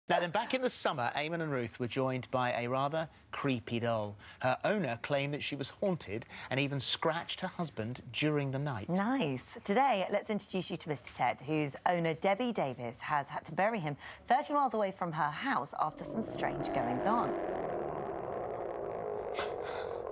Now then, back in the summer, Eamonn and Ruth were joined by a rather creepy doll. Her owner claimed that she was haunted and even scratched her husband during the night. Nice. Today, let's introduce you to Mr. Ted, whose owner, Debbie Davis, has had to bury him 30 miles away from her house after some strange goings-on.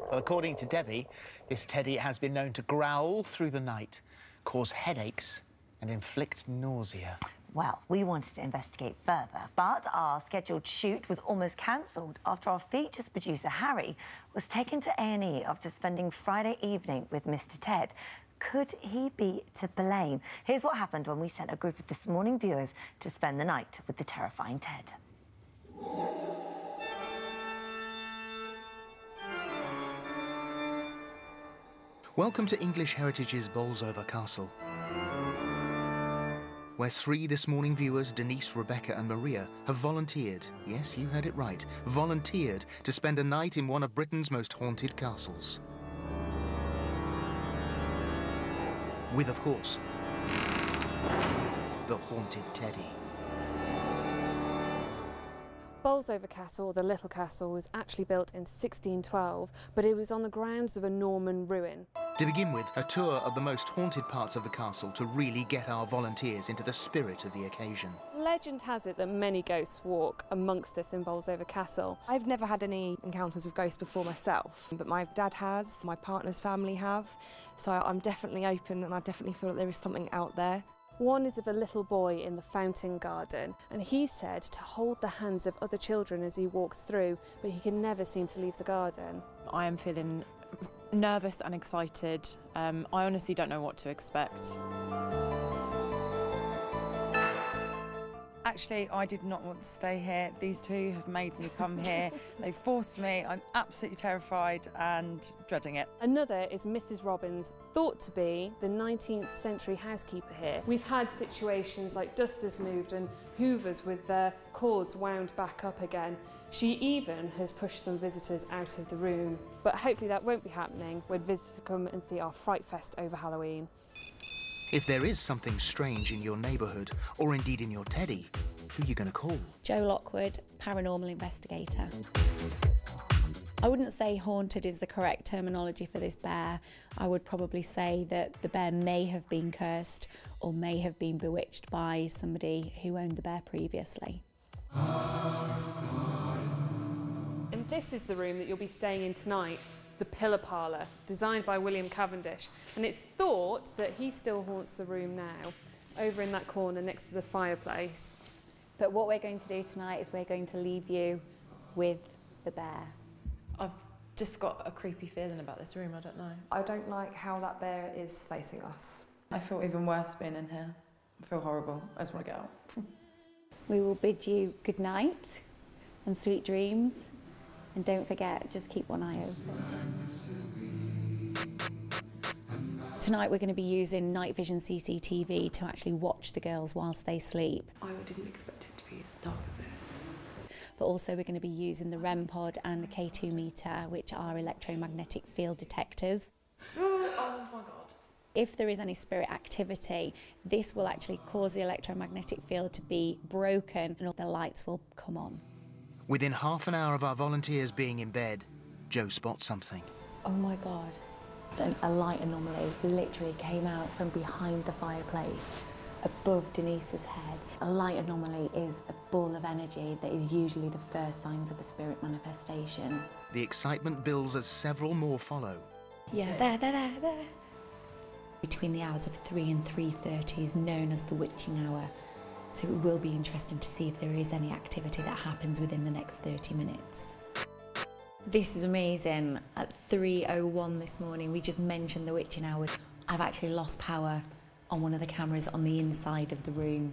Well, according to Debbie, this teddy has been known to growl through the night, cause headaches and inflict nausea. Well, we wanted to investigate further, but our scheduled shoot was almost cancelled after our features producer, Harry, was taken to A&E after spending Friday evening with Mr. Ted. Could he be to blame? Here's what happened when we sent a group of This Morning viewers to spend the night with the terrifying Ted. Welcome to English Heritage's Bolsover Castle, where three This Morning viewers, Denise, Rebecca and Maria, have volunteered, yes, you heard it right, volunteered to spend a night in one of Britain's most haunted castles. With, of course, the haunted teddy. Bolsover Castle, the Little Castle, was actually built in 1612, but it was on the grounds of a Norman ruin. To begin with, a tour of the most haunted parts of the castle to really get our volunteers into the spirit of the occasion. Legend has it that many ghosts walk amongst us in Bolsover Castle. I've never had any encounters with ghosts before myself, but my dad has, my partner's family have, so I'm definitely open and I definitely feel that there is something out there. One is of a little boy in the fountain garden, and he's said to hold the hands of other children as he walks through, but he can never seem to leave the garden. I am feeling nervous and excited. I honestly don't know what to expect. Actually, I did not want to stay here. These two have made me come here. They forced me. I'm absolutely terrified and dreading it. Another is Mrs. Robbins, thought to be the 19th century housekeeper here. We've had situations like dusters moved and hoovers with their cords wound back up again. She even has pushed some visitors out of the room. But hopefully that won't be happening when visitors come and see our Fright Fest over Halloween. If there is something strange in your neighbourhood, or indeed in your teddy, who are you going to call? Joe Lockwood, paranormal investigator. I wouldn't say haunted is the correct terminology for this bear. I would probably say that the bear may have been cursed or may have been bewitched by somebody who owned the bear previously. And this is the room that you'll be staying in tonight, the Pillar Parlor, designed by William Cavendish. And it's thought that he still haunts the room now, over in that corner next to the fireplace. But what we're going to do tonight is we're going to leave you with the bear. I've just got a creepy feeling about this room, I don't know. I don't like how that bear is facing us. I feel even worse being in here. I feel horrible. I just want to get out. We will bid you good night and sweet dreams. And don't forget, just keep one eye open. Tonight we're going to be using night vision CCTV to actually watch the girls whilst they sleep. I didn't expect it to be as dark as this. But also we're going to be using the REM pod and the K2 meter, which are electromagnetic field detectors. Oh my God. If there is any spirit activity, this will actually cause the electromagnetic field to be broken and all the lights will come on. Within half an hour of our volunteers being in bed, Joe spots something. Oh my God. A light anomaly literally came out from behind the fireplace, above Denise's head. A light anomaly is a ball of energy that is usually the first signs of a spirit manifestation. The excitement builds as several more follow. Yeah, there. Between the hours of 3 and 3:30 is known as the witching hour. So it will be interesting to see if there is any activity that happens within the next 30 minutes. This is amazing. At 3:01 this morning, we just mentioned the witching hour. I've actually lost power on one of the cameras on the inside of the room.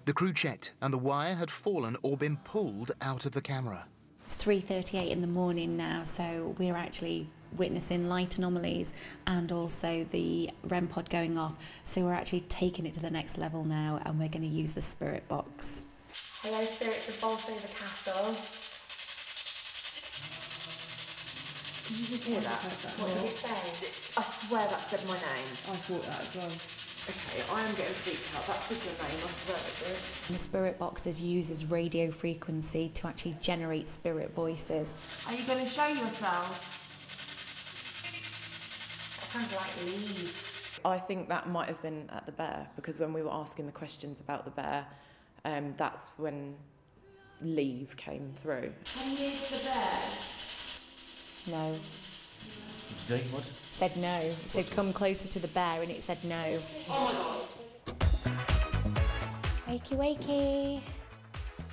The crew checked and the wire had fallen or been pulled out of the camera. It's 3:38 in the morning now, so we're actually witnessing light anomalies and also the REM pod going off. So we're actually taking it to the next level now and we're going to use the spirit box. Hello, spirits of Bolsover Castle. Did you just hear that? What did it say? I swear that said my name. I thought that as well. Okay, I am getting freaked out. That's a domain, I swear it did. And the spirit boxes uses radio frequency to actually generate spirit voices. Are you going to show yourself? That sounds like leave. I think that might have been at the bear, because when we were asking the questions about the bear, that's when leave came through. Can you use the bear? No. Say what? Said no. It said come closer to the bear and it said no. Oh my God. Wakey, wakey.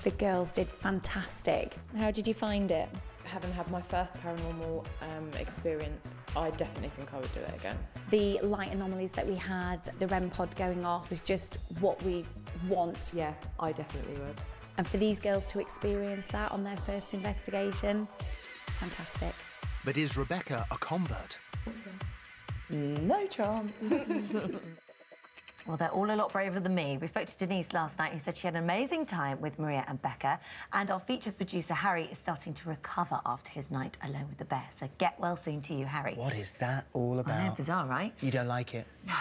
The girls did fantastic. How did you find it? Having had my first paranormal experience, I definitely think I would do it again. The light anomalies that we had, the REM pod going off was just what we want. Yeah, I definitely would. And for these girls to experience that on their first investigation, it's fantastic. But is Rebecca a convert? No chance. Well, they're all a lot braver than me. We spoke to Denise last night, who said she had an amazing time with Maria and Becca, and our features producer, Harry, is starting to recover after his night alone with the bear. So get well soon to you, Harry. What is that all about? I know, bizarre, right? You don't like it? No.